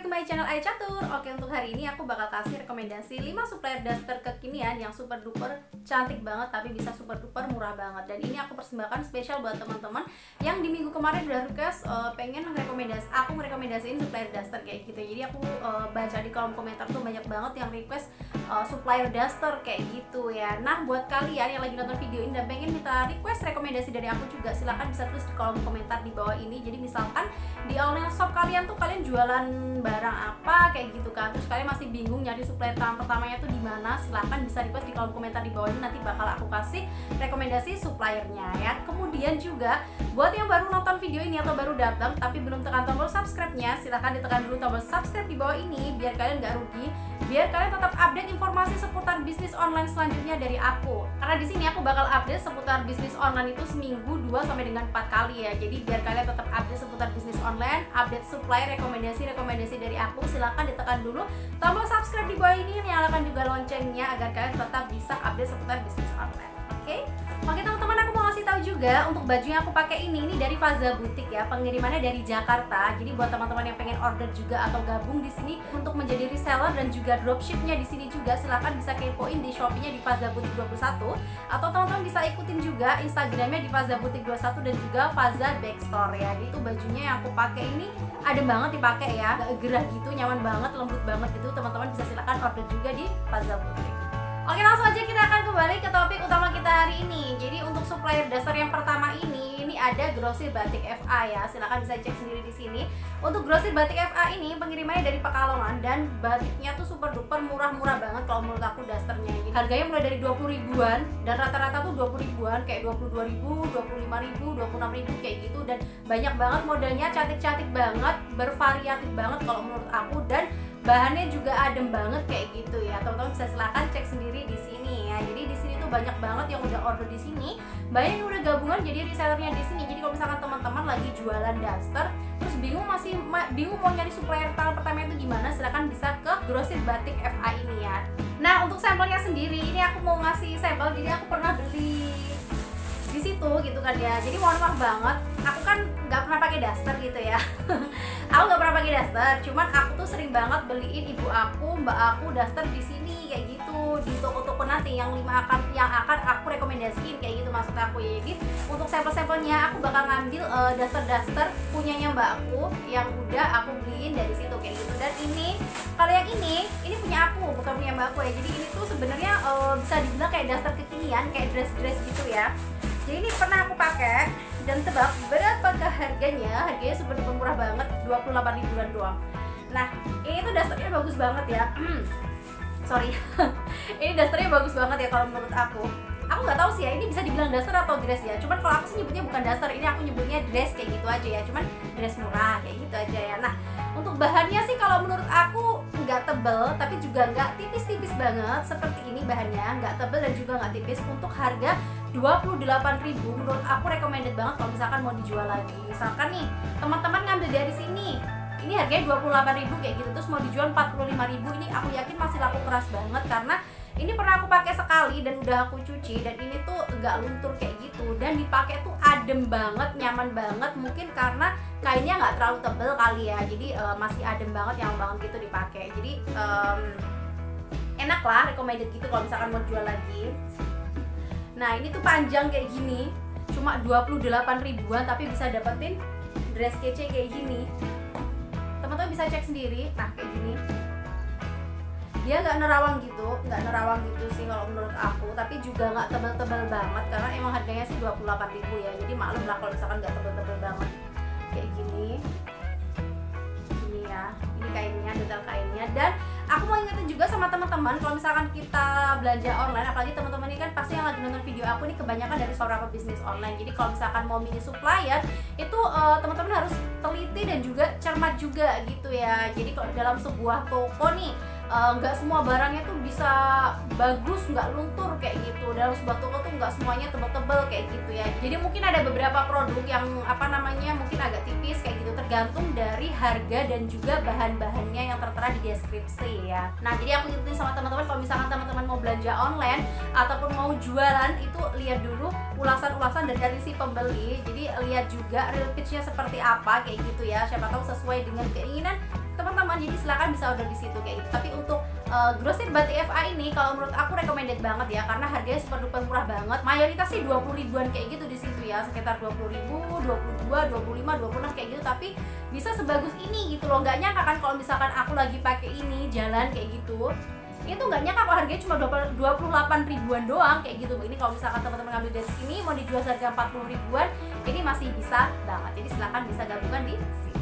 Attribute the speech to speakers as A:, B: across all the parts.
A: back to my channel Aya Catur. Oke, untuk hari ini aku bakal kasih rekomendasi 5 supplier daster kekinian yang super duper cantik banget tapi bisa super duper murah banget. Dan ini aku persembahkan spesial buat teman-teman yang di minggu kemarin udah request pengen aku merekomendasiin supplier daster kayak gitu. Jadi aku baca di kolom komentar tuh banyak banget yang request supplier daster kayak gitu ya. Nah, buat kalian yang lagi nonton video ini dan pengen minta request rekomendasi dari aku juga, silahkan bisa tulis di kolom komentar di bawah ini. Jadi misalkan di online shop kalian tuh kalian jualan barang apa kayak gitu kan, terus kalian masih bingung nyari supplier tahap pertamanya tuh di mana, silahkan bisa request di kolom komentar di bawah ini, nanti bakal aku kasih rekomendasi suppliernya ya. Kemudian juga buat yang baru nonton video ini atau baru datang tapi belum tekan tombol subscribe-nya, silahkan ditekan dulu tombol subscribe di bawah ini biar kalian nggak rugi, biar kalian tetap update informasi seputar bisnis online selanjutnya dari aku. Karena di sini aku bakal update seputar bisnis online itu seminggu 2 sampai dengan 4 kali ya. Jadi biar kalian tetap update seputar bisnis online, update supply, rekomendasi dari aku, silahkan ditekan dulu tombol subscribe di bawah ini, nyalakan juga loncengnya agar kalian tetap bisa update seputar bisnis online. Oke teman-teman, aku mau ngasih tahu juga untuk baju yang aku pakai ini dari Faza Boutique ya, pengirimannya dari Jakarta. Jadi buat teman-teman yang pengen order juga atau gabung di sini untuk menjadi reseller dan juga dropshipnya di sini juga, silahkan bisa kepoin di Shopee-nya di Faza Boutique 21, atau teman-teman bisa ikutin juga Instagramnya di Faza Boutique 21 dan juga Faza Backstore ya. Jadi itu bajunya yang aku pakai ini adem banget dipakai ya, gak gerah gitu, nyaman banget, lembut banget gitu. Teman-teman bisa silahkan order juga di Faza Boutique. Oke, langsung aja kita akan kembali ke topik utama kita hari ini. Jadi untuk supplier dasar yang pertama ini ada Grosir Batik FA ya. Silahkan bisa cek sendiri di sini. Untuk Grosir Batik FA ini pengirimannya dari Pekalongan dan batiknya tuh super duper murah-murah banget kalau menurut aku dasternya. Harganya mulai dari 20 ribuan dan rata-rata tuh 20 ribuan, kayak 22 ribu, 25 ribu, 26 ribu kayak gitu, dan banyak banget modelnya, cantik-cantik banget, bervariatif banget kalau menurut aku, dan bahannya juga adem banget kayak gitu ya. Teman-teman bisa silahkan cek sendiri di sini ya. Jadi di sini tuh banyak banget yang udah order di sini, banyak yang udah gabungan jadi resellernya di sini. Jadi kalau misalkan teman-teman lagi jualan daster terus bingung mau nyari supplier tahap pertama itu gimana, silahkan bisa ke Grosir Batik FA ini ya. Nah, untuk sampelnya sendiri ini aku mau ngasih sampel. Jadi aku pernah beli di situ gitu kan ya. Jadi mohon maaf banget, aku kan nggak pernah pakai daster gitu ya. Aku nggak pernah pakai daster, cuman aku tuh sering banget beliin ibu aku, mbak aku daster di sini kayak gitu, di toko-toko nanti yang akan aku rekomendasiin kayak gitu maksud aku ya. Jadi untuk sampel-sampelnya aku bakal ngambil daster-daster punyanya mbak aku yang udah aku beliin dari situ kayak gitu. Dan ini kalau yang ini punya aku, bukan punya mbak aku ya. Jadi ini tuh sebenarnya bisa dibilang kayak daster kekinian, kayak dress-dress gitu ya. Jadi ini pernah aku pakai dan tebak berapakah harganya? Harganya super duper murah banget, 28 ribuan doang. Nah, ini tuh dasternya bagus banget ya. Sorry. Ini dasternya bagus banget ya kalau menurut aku. Aku nggak tahu sih ya, ini bisa dibilang daster atau dress ya. Cuman kalau aku sih nyebutnya bukan daster, ini aku nyebutnya dress kayak gitu aja ya. Cuman dress murah kayak gitu aja ya. Nah, untuk bahannya sih kalau menurut aku nggak tebel tapi juga nggak tipis-tipis banget seperti ini bahannya, nggak tebel dan juga nggak tipis. Untuk harga 28.000 menurut aku recommended banget kalau misalkan mau dijual lagi. Misalkan nih teman-teman ngambil dari sini, ini harganya 28.000 kayak gitu, terus mau dijual 45.000, ini aku yakin masih laku keras banget karena ini pernah aku pakai sekali dan udah aku cuci, dan ini tuh nggak luntur kayak gitu, dan dipakai tuh adem banget, nyaman banget. Mungkin karena kainnya nggak terlalu tebel kali ya, jadi masih adem banget, nyaman banget gitu dipakai. Jadi enak lah, recommended gitu kalau misalkan mau jual lagi. Nah, ini tuh panjang kayak gini, cuma 28 ribuan tapi bisa dapetin dress kece kayak gini. Teman-teman bisa cek sendiri. Nah, kayak gini. Dia nggak nerawang gitu sih kalau menurut aku, tapi juga nggak tebel-tebel banget karena emang harganya sih 28.000 ya. Jadi maklum lah kalau misalkan nggak tebel-tebel banget. Kayak gini ya. Ini kainnya, detail kainnya. Dan aku mau ingetin juga sama teman-teman, kalau misalkan kita belanja online, apalagi teman-teman ini kan pasti yang lagi nonton video aku ini kebanyakan dari beberapa bisnis online. Jadi kalau misalkan mau milih supplier itu teman-teman harus teliti dan juga cermat juga gitu ya. Jadi kalau dalam sebuah toko nih nggak semua barangnya tuh bisa bagus, nggak luntur kayak gitu. Dalam sebuah toko tuh nggak semuanya tebel-tebel kayak gitu ya. Jadi mungkin ada beberapa produk yang mungkin agak tipis kayak gitu, tergantung dari harga dan juga bahan-bahannya yang tertera di deskripsi ya. Nah, jadi aku ingetin sama teman-teman, kalau misalkan teman-teman mau belanja online ataupun mau jualan itu lihat dulu ulasan-ulasan dari si pembeli. Jadi lihat juga real pitch-nya seperti apa kayak gitu ya. Siapa tahu sesuai dengan keinginan teman-teman, jadi silahkan bisa order di situ kayak gitu. Tapi untuk Grosir Batik FA ini kalau menurut aku recommended banget ya, karena harganya super duper murah banget. Mayoritas sih 20 ribuan kayak gitu di situ ya, sekitar 20 ribu, 22, 25, 26 kayak gitu. Tapi bisa sebagus ini gitu loh. Nggak nyangka kan kalau misalkan aku lagi pakai ini jalan kayak gitu, itu nggak nyangka kalau harganya cuma 28 ribuan doang kayak gitu. Ini kalau misalkan teman-teman ngambil dari sini mau dijual harga 40 ribuan, ini masih bisa banget. Jadi silahkan bisa gabungan di sini.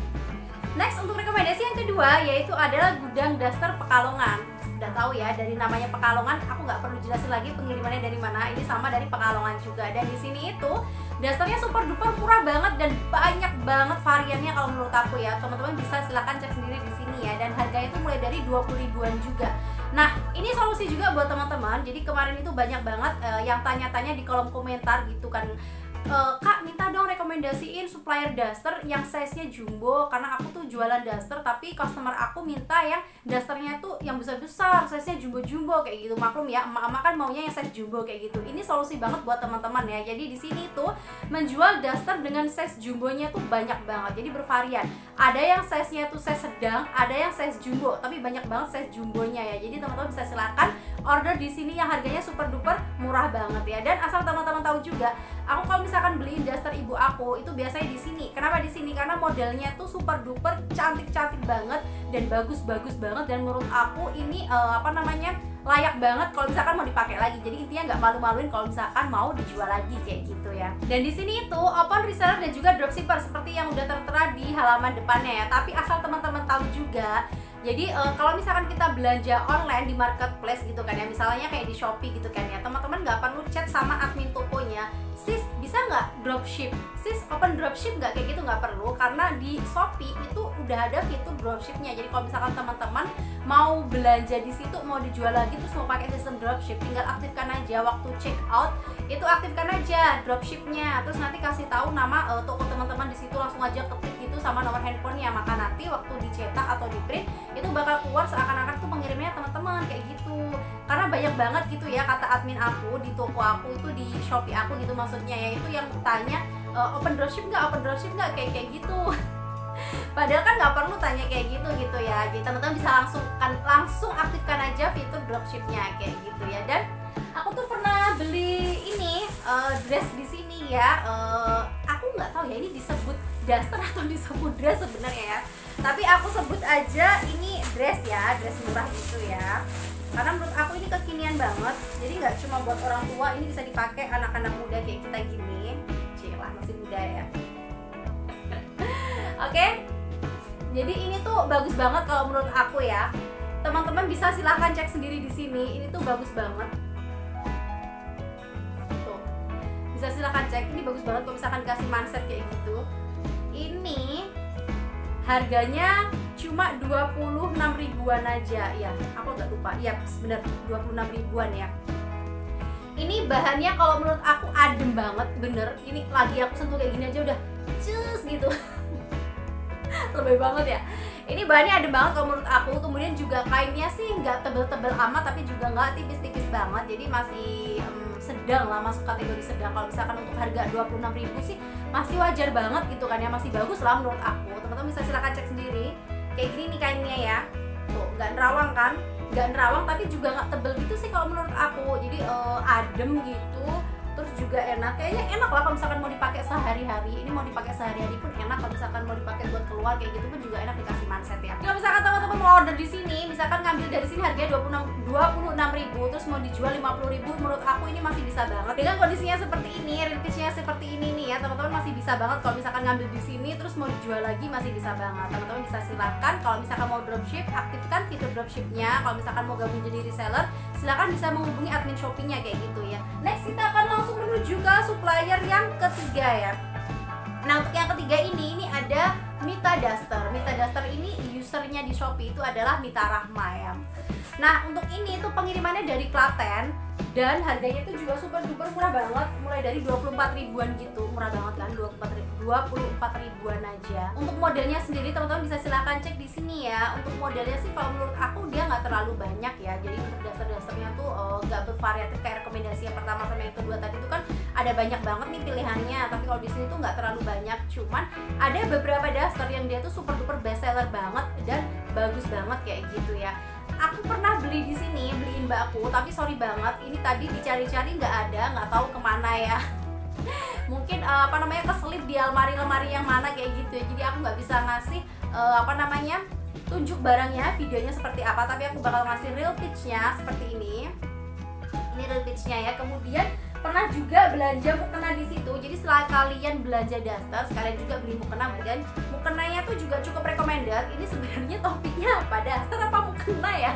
A: Next, untuk rekomendasi yang kedua yaitu adalah gudang daster Pekalongan. Udah tahu ya, dari namanya Pekalongan, aku nggak perlu jelasin lagi pengirimannya dari mana. Ini sama dari Pekalongan juga. Dan di sini itu dasternya super duper murah banget dan banyak banget variannya kalau menurut aku ya. Teman-teman bisa silahkan cek sendiri di sini ya. Dan harganya itu mulai dari 20 ribuan juga. Nah, ini solusi juga buat teman-teman. Jadi kemarin itu banyak banget yang tanya-tanya di kolom komentar gitu kan. Kak, minta dong rekomendasiin supplier daster yang size-nya jumbo, karena aku tuh jualan daster tapi customer aku minta yang dasternya tuh yang besar-besar, size-nya jumbo-jumbo kayak gitu. Maklum ya, emak-emak kan maunya yang size jumbo kayak gitu. Ini solusi banget buat teman-teman ya. Jadi di sini tuh menjual daster dengan size jumbonya tuh banyak banget. Jadi bervarian. Ada yang size-nya tuh size sedang, ada yang size jumbo, tapi banyak banget size jumbonya ya. Jadi teman-teman bisa silakan order di sini yang harganya super duper murah banget ya. Dan asal teman-teman tahu juga, aku kalau misalkan beliin daster ibu aku itu biasanya di sini. Kenapa di sini? Karena modelnya tuh super duper cantik-cantik banget dan bagus-bagus banget, dan menurut aku ini layak banget kalau misalkan mau dipakai lagi. Jadi intinya nggak malu-maluin kalau misalkan mau dijual lagi kayak gitu ya. Dan di sini itu open reseller dan juga dropshipper seperti yang udah tertera di halaman depannya ya. Tapi asal teman-teman tahu juga, jadi kalau misalkan kita belanja online di marketplace gitu kan ya, misalnya kayak di Shopee gitu kan ya, teman-teman nggak perlu chat sama admin tokonya, sis bisa nggak dropship, sis open dropship nggak, kayak gitu nggak perlu, karena di Shopee itu udah ada fitur dropshipnya. Jadi kalau misalkan teman-teman mau belanja di situ, mau dijual lagi terus mau pakai sistem dropship, tinggal aktifkan aja waktu check out, itu aktifkan aja dropshipnya, terus nanti kasih tahu nama toko teman-teman di situ, langsung aja ketik gitu sama nomor handphonenya, maka nanti waktu dicetak atau di print itu bakal keluar seakan-akan tuh pengirimnya teman-teman kayak gitu. Karena banyak banget gitu ya kata admin aku di toko aku itu, di Shopee aku gitu maksudnya ya, itu yang tanya open dropship nggak kayak gitu. Padahal kan nggak perlu tanya kayak gitu ya. Jadi teman-teman bisa langsung aktifkan aja fitur dropshipnya kayak gitu ya. Dan aku tuh pernah beli ini dress di sini ya. Aku nggak tahu ya ini disebut daster atau disebut dress sebenarnya ya. Tapi aku sebut aja ini dress ya, dress murah gitu ya. Karena menurut aku ini kekinian banget. Jadi nggak cuma buat orang tua, ini bisa dipakai anak-anak muda kayak kita gini. Cilah masih muda ya. Oke. Jadi ini tuh bagus banget kalau menurut aku ya. Teman-teman bisa silahkan cek sendiri di sini. Ini tuh bagus banget. Tuh. Bisa silahkan cek. Ini bagus banget kalau misalkan kasih manset kayak gitu. Ini harganya cuma 26 ribuan aja ya. Aku nggak lupa. Iya, bener 26 ribuan ya. Ini bahannya kalau menurut aku adem banget, bener. Ini lagi aku sentuh kayak gini aja udah cus gitu. Lebih banget ya. Ini bahannya adem banget kalau menurut aku. Kemudian juga kainnya sih nggak tebel-tebel amat, tapi juga nggak tipis-tipis banget. Jadi masih sedang lah, masuk kategori sedang. Kalau misalkan untuk harga 26 ribu sih masih wajar banget gitu kan ya, masih bagus lah menurut aku. Teman-teman bisa silahkan cek sendiri. Kayak gini nih kainnya ya. Tuh, nggak nerawang kan? Nggak nerawang tapi juga nggak tebel gitu sih kalau menurut aku. Jadi adem gitu. Terus juga enak, kayaknya enak lah kalau misalkan mau dipakai sehari-hari. Ini mau dipakai sehari-hari pun enak, kalau misalkan mau dipakai buat keluar kayak gitu pun juga enak, dikasih manset ya. Kalau misalkan teman-teman mau order di sini, misalkan ngambil dari sini harganya 26.000 terus mau dijual 50.000, menurut aku ini masih bisa banget. Dengan kondisinya seperti ini, rintisnya seperti ini nih ya, teman-teman masih bisa banget kalau misalkan ngambil di sini terus mau dijual lagi, masih bisa banget. Teman-teman bisa silakan kalau misalkan mau dropship, aktifkan fitur dropshipnya. Kalau misalkan mau gabung jadi reseller, silakan bisa menghubungi admin Shopee-nya kayak gitu ya. Next kita akan langsung menuju ke supplier yang ketiga ya. Nah untuk yang ketiga ini ada Mita Daster. Mita Daster ini usernya di Shopee itu adalah Mita Rahma ya. Nah untuk ini tuh pengirimannya dari Klaten dan harganya itu juga super duper murah banget, mulai dari 24 ribuan gitu, murah banget kan, 24 ribuan aja. Untuk modelnya sendiri teman-teman bisa silahkan cek di sini ya. Untuk modelnya sih kalau menurut aku dia nggak terlalu banyak ya, jadi untuk daster-dasternya tuh nggak bervariatif kayak rekomendasi yang pertama sama yang kedua tadi itu kan ada banyak banget nih pilihannya, tapi kalau di sini tuh nggak terlalu banyak. Cuman ada beberapa daster yang dia tuh super duper best seller banget dan bagus banget kayak gitu ya. Aku pernah beli di sini, beliin mbak aku, tapi sorry banget, ini tadi dicari-cari nggak ada, nggak tahu kemana ya. Mungkin keselip di lemari-lemari yang mana kayak gitu ya. Jadi aku nggak bisa ngasih tunjuk barangnya, videonya seperti apa, tapi aku bakal ngasih real pitch-nya seperti ini. Ini real pitch-nya ya. Kemudian pernah juga belanja mukena di situ. Jadi setelah kalian belanja daster, sekalian juga beli mukena, dan mukenanya tuh juga cukup recommended. Ini sebenarnya topiknya apa, daster apa mukena ya?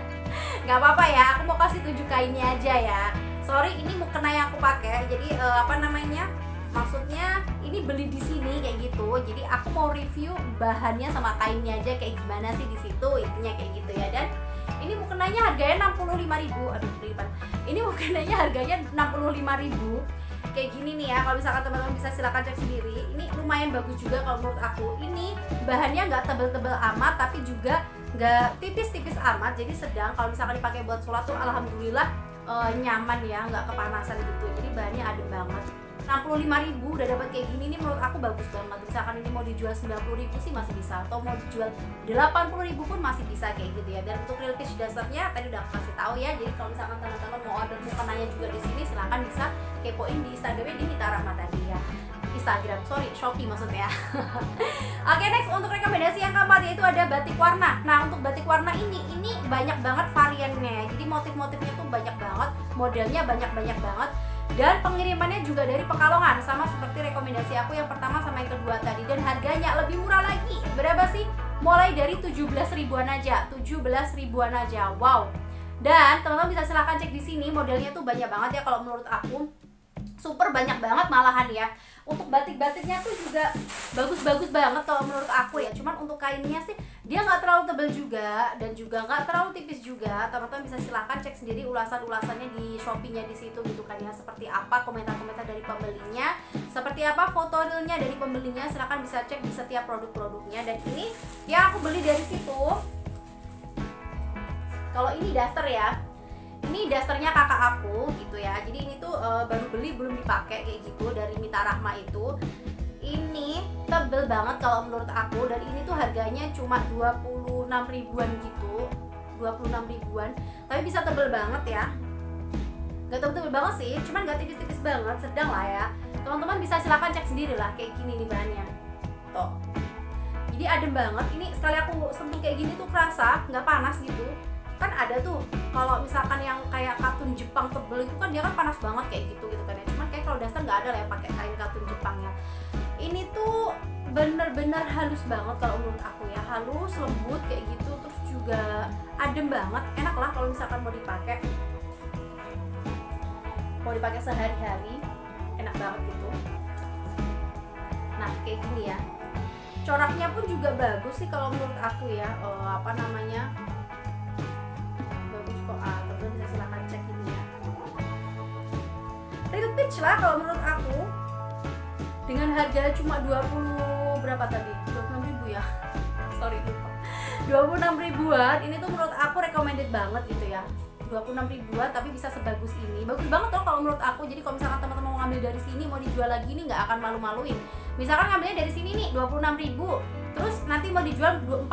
A: Nggak apa-apa ya, aku mau kasih tunjuk kainnya aja ya. Sorry, ini mukena yang aku pakai. Jadi maksudnya ini beli di sini kayak gitu. Jadi aku mau review bahannya sama kainnya aja kayak gimana sih di situ, intinya kayak gitu ya. Dan ini mukenanya harganya 65.000. Aduh, ribet. Ini mukenanya harganya 65.000. Kayak gini nih ya. Kalau misalkan teman-teman bisa silakan cek sendiri. Ini lumayan bagus juga kalau menurut aku. Ini bahannya nggak tebel-tebel amat, tapi juga nggak tipis-tipis amat. Jadi sedang. Kalau misalkan dipakai buat sholat tuh alhamdulillah nyaman ya, nggak kepanasan gitu. Jadi bahannya adem banget. 65.000 udah dapat kayak gini nih, menurut aku bagus banget. Misalkan ini mau dijual 90.000 sih masih bisa, atau mau dijual 80.000 pun masih bisa kayak gitu ya. Dan untuk real pitch dasarnya tadi udah aku kasih tahu ya. Jadi kalau misalkan teman-teman mau order mukenanya juga di sini, silahkan bisa kepoin di Instagramnya di Mita Rahma tadi ya. Shopee maksudnya. Oke, next untuk rekomendasi yang keempat yaitu ada batik warna. Nah, untuk batik warna ini banyak banget variannya. Jadi motif-motifnya tuh banyak banget, modelnya banyak banget. Dan pengirimannya juga dari Pekalongan, sama seperti rekomendasi aku yang pertama sama yang kedua tadi. Dan harganya lebih murah lagi. Berapa sih? Mulai dari 17 ribuan aja. 17 ribuan aja. Wow. Dan teman-teman bisa silahkan cek di sini, modelnya tuh banyak banget ya kalau menurut aku. Super banyak banget malahan ya. Untuk batik-batiknya tuh juga bagus-bagus banget kalau menurut aku ya. Cuman untuk kainnya sih dia nggak terlalu tebal juga, dan juga nggak terlalu tipis juga. Teman-teman bisa silahkan cek sendiri ulasan-ulasannya di Shopee-nya di situ gitu kan ya. Seperti apa komentar-komentar dari pembelinya, seperti apa foto realnya dari pembelinya, silahkan bisa cek di setiap produk-produknya. Dan ini yang aku beli dari situ. Kalau ini daster ya, ini dasternya kakak aku gitu ya. Jadi ini tuh baru beli, belum dipakai kayak gitu, dari Mita Rahma itu. Ini tebel banget kalau menurut aku, dan ini tuh harganya cuma 26 ribuan gitu, 26 ribuan, tapi bisa tebel banget ya. Gak tebel-tebel banget sih, cuman gak tipis-tipis banget, sedang lah ya. Teman-teman bisa silahkan cek sendiri lah kayak gini nih bahannya. Tuh. Jadi adem banget. Ini sekali aku sentuh kayak gini tuh kerasa nggak panas gitu. Kan ada tuh kalau misalkan yang kayak katun Jepang tebel itu kan dia kan panas banget kayak gitu kan ya. Cuman kayak kalau daster nggak ada lah ya pakai kain katun Jepangnya. Ini tuh bener-bener halus banget kalau menurut aku ya, halus, lembut kayak gitu, terus juga adem banget, enak lah kalau misalkan mau dipakai sehari-hari, enak banget gitu. Nah kayak gini ya, coraknya pun juga bagus sih kalau menurut aku ya. Bagus kok, teman-teman bisa silahkan cek ini ya. Real pitch lah kalau menurut aku, dengan harga cuma 26 ribu ya. Sorry lupa. 26 ribuan, ini tuh menurut aku recommended banget gitu ya. 26 ribuan tapi bisa sebagus ini. Bagus banget loh kalau menurut aku. Jadi kalau misalkan teman-teman mau ngambil dari sini, mau dijual lagi nih nggak akan malu-maluin. Misalkan ngambilnya dari sini nih 26 ribu, terus nanti mau dijual 46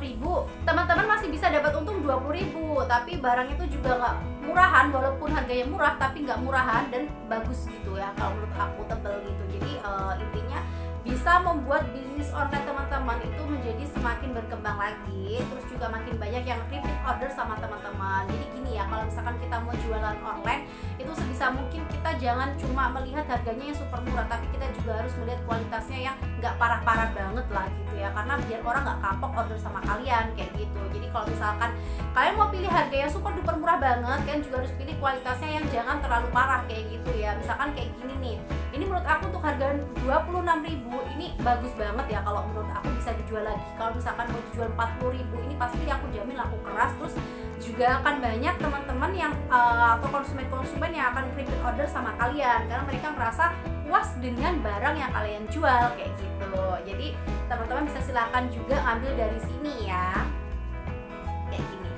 A: ribu, teman-teman masih bisa dapat untung 20 ribu. Tapi barang itu juga nggak murahan, walaupun harganya murah tapi nggak murahan dan bagus gitu ya. Kalau menurut aku tebel gitu. Jadi intinya bisa membuat bisnis online teman-teman itu menjadi semakin berkembang lagi, terus juga makin banyak yang repeat order sama teman-teman. Jadi gini ya, kalau misalkan kita mau jualan online itu sebisa mungkin kita jangan cuma melihat harganya yang super murah, tapi kita juga harus melihat kualitasnya yang nggak parah-parah banget lah gitu ya, karena biar orang nggak kapok order sama kalian kayak gitu. Jadi kalau misalkan kalian mau pilih harga yang super duper murah banget, kalian juga harus pilih kualitasnya yang jangan terlalu parah kayak gitu ya. Misalkan kayak gini nih, ini menurut aku untuk harga 26 ribu ini bagus banget ya. Kalau menurut aku bisa dijual lagi. Kalau misalkan mau dijual 40 ribu, ini pasti aku jamin laku keras. Terus juga akan banyak teman-teman yang atau konsumen-konsumen yang akan repeat order sama kalian, karena mereka merasa puas dengan barang yang kalian jual kayak gitu. Jadi teman-teman bisa silahkan juga ngambil dari sini ya, kayak gini.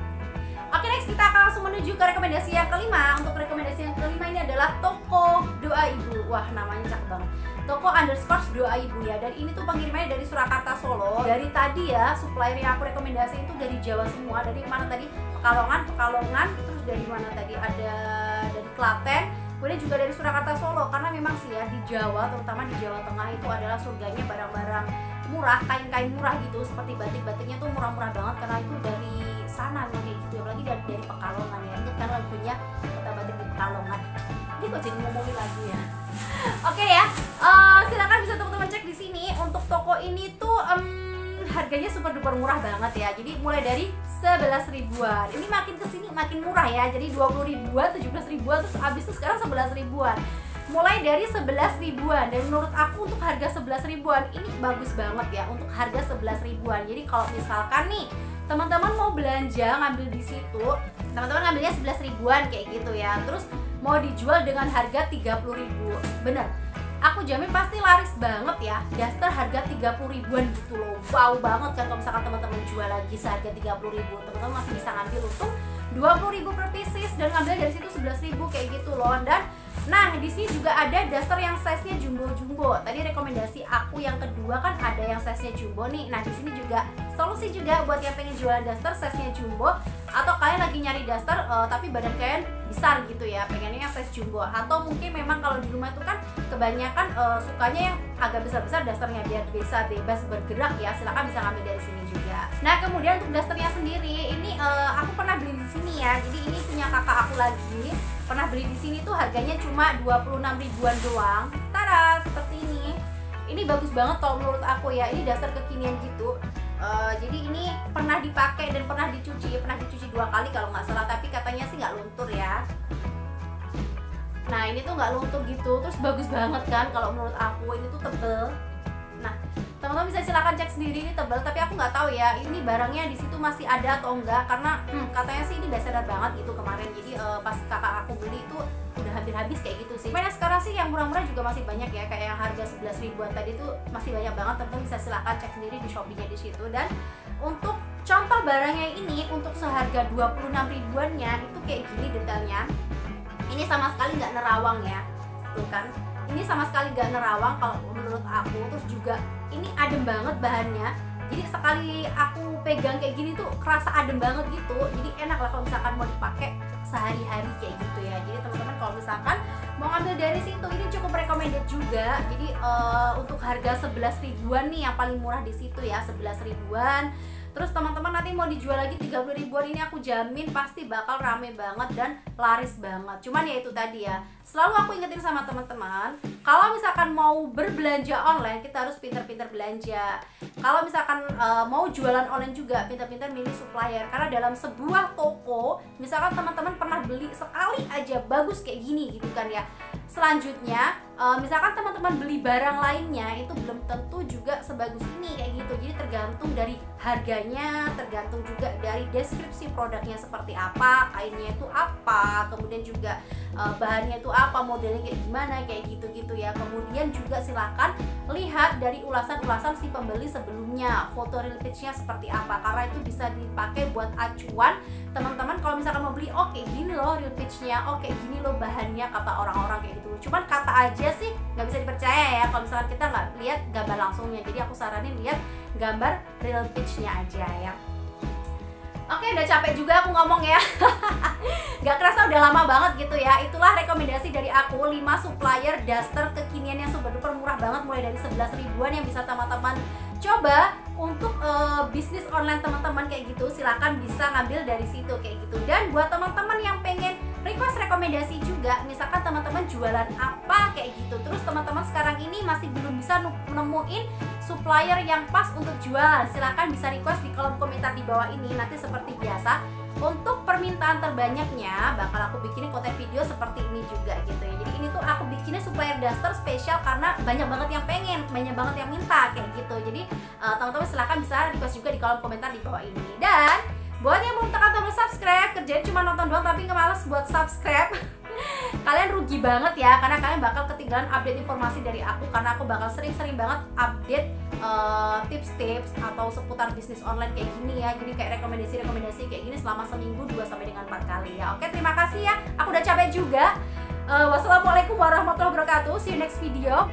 A: Oke, next kita akan langsung menuju ke rekomendasi yang kelima. Untuk rekomendasi yang kelima ini adalah Toko Doa Ibu. Wah, namanya cakep banget. toko underscore doa ibu ya. Dan ini tuh pengirimannya dari Surakarta Solo. Dari tadi ya supplier yang aku rekomendasi itu dari Jawa semua. Dari mana tadi? Pekalongan, terus dari mana tadi? Ada dari Klaten, kemudian juga dari Surakarta Solo. Karena memang sih ya di Jawa, terutama di Jawa Tengah itu adalah surganya barang-barang murah, kain-kain murah gitu, seperti batik-batiknya tuh murah-murah banget karena itu dari sana kayak gitu. Apalagi dari Pekalongan ya. Ingat kan lagunya Kota Batik di Pekalongan. Ini kok jadi ngomongin lagu ya. Oke ya, silakan bisa teman-teman cek di sini. Untuk toko ini tuh harganya super duper murah banget ya. Jadi mulai dari 11 ribuan. Ini makin kesini makin murah ya. Jadi 20 ribuan, 17 ribuan, terus habis itu sekarang 11 ribuan. Mulai dari 11 ribuan. Dan menurut aku untuk harga 11 ribuan ini bagus banget ya untuk harga 11 ribuan. Jadi kalau misalkan nih teman-teman mau belanja ngambil di situ, teman-teman ngambilnya 11 ribuan kayak gitu ya. Terus mau dijual dengan harga 30 ribu. Bener, aku jamin pasti laris banget ya. Daster harga 30 ribuan gitu loh. Wow banget kan kalau misalkan teman-teman jual lagi seharga 30 ribu. Teman-teman masih bisa ngambil untung 20 ribu per pieces dan ngambil dari situ 11 ribu kayak gitu loh. Dan nah di sini juga ada daster yang size-nya jumbo-jumbo. Tadi rekomendasi aku yang kedua kan ada yang size-nya jumbo nih. Nah di sini juga solusi juga buat yang pengen jualan daster size-nya jumbo, atau kalian lagi nyari daster tapi badan kalian besar gitu ya, pengennya yang size jumbo, atau mungkin memang kalau di rumah itu kan kebanyakan sukanya yang agak besar-besar dasternya biar bisa bebas bergerak ya. Silakan bisa ngambil dari sini juga. Nah kemudian untuk dasternya sendiri ini aku pernah beli di sini ya. Jadi ini punya kakak aku lagi. Pernah beli di sini tuh harganya cuma 26 ribuan doang. Tada, seperti ini. Ini bagus banget kalau menurut aku ya. Ini daster kekinian gitu. Jadi ini pernah dipakai dan pernah dicuci 2 kali kalau nggak salah. Tapi katanya sih nggak luntur ya. Nah ini tuh nggak luntur gitu. Terus bagus banget kan kalau menurut aku. Ini tuh tebel. Nah teman-teman bisa silakan cek sendiri, ini tebal, tapi aku nggak tahu ya ini barangnya di situ masih ada atau enggak, karena katanya sih ini bestseller banget gitu kemarin. Jadi pas kakak aku beli itu udah hampir habis kayak gitu sih. Mana sekarang sih yang murah-murah juga masih banyak ya, kayak yang harga 11 ribuan tadi tuh masih banyak banget. Teman-teman bisa silakan cek sendiri di Shopee-nya di situ. Dan untuk contoh barangnya ini untuk seharga 26 ribuannya itu kayak gini detailnya. Ini sama sekali nggak nerawang ya, tuh kan. Ini sama sekali nggak nerawang kalau menurut aku. Terus juga ini adem banget bahannya. Jadi sekali aku pegang kayak gini tuh kerasa adem banget gitu. Jadi enak lah kalau misalkan mau dipakai sehari-hari kayak gitu ya. Jadi teman-teman kalau misalkan mau ngambil dari situ ini cukup recommended juga. Jadi untuk harga 11 ribuan nih yang paling murah di situ ya, 11 ribuan. Terus teman-teman nanti mau dijual lagi 30 ribuan, ini aku jamin pasti bakal rame banget dan laris banget. Cuman ya itu tadi ya, selalu aku ingetin sama teman-teman, kalau misalkan mau berbelanja online kita harus pinter-pinter belanja. Kalau misalkan mau jualan online juga pinter-pinter milih supplier. Karena dalam sebuah toko, misalkan teman-teman pernah beli sekali aja bagus kayak gini gitu kan ya, selanjutnya misalkan teman-teman beli barang lainnya itu belum tentu juga sebagus ini kayak gitu. Jadi tergantung dari harganya, tergantung juga dari deskripsi produknya seperti apa, kainnya itu apa, kemudian juga bahannya itu apa, modelnya kayak gimana, kayak gitu-gitu ya. Kemudian juga silakan lihat dari ulasan-ulasan si pembeli sebelumnya, foto real page-nya seperti apa, karena itu bisa dipakai buat acuan teman-teman kalau misalkan mau beli. Oh kayak gini loh real page-nya, oh kayak gini loh bahannya, kata orang-orang kayak gitu. Cuman kata aja sih nggak bisa dipercaya ya kalau misalkan kita nggak lihat gambar langsungnya. Jadi aku saranin lihat gambar real page-nya aja ya. Oke, udah capek juga aku ngomong ya. Gak kerasa udah lama banget gitu ya. Itulah rekomendasi dari aku 5 supplier daster kekinian yang super duper murah banget, mulai dari 11 ribuan yang bisa teman-teman coba untuk bisnis online teman-teman kayak gitu. Silakan bisa ngambil dari situ kayak gitu. Dan buat teman-teman yang pengen request rekomendasi juga, misalkan teman-teman jualan apa kayak gitu, terus teman-teman sekarang ini masih belum bisa nemuin supplier yang pas untuk jual, silakan bisa request di kolom komentar di bawah ini. Nanti seperti biasa untuk permintaan terbanyaknya bakal aku bikinin konten video seperti ini juga gitu ya. Jadi ini tuh aku bikinnya supplier daster spesial karena banyak banget yang pengen, banyak banget yang minta kayak gitu. Jadi teman-teman silakan bisa request juga di kolom komentar di bawah ini. Dan buat yang belum tekan tombol subscribe, kerjanya cuma nonton doang tapi nggak males buat subscribe, kalian rugi banget ya, karena kalian bakal ketinggalan update informasi dari aku. Karena aku bakal sering-sering banget update tips-tips atau seputar bisnis online kayak gini ya. Jadi kayak rekomendasi-rekomendasi kayak gini selama seminggu 2 sampai dengan 4 kali ya. Oke, terima kasih ya, aku udah capek juga. Wassalamualaikum warahmatullahi wabarakatuh, see you next video.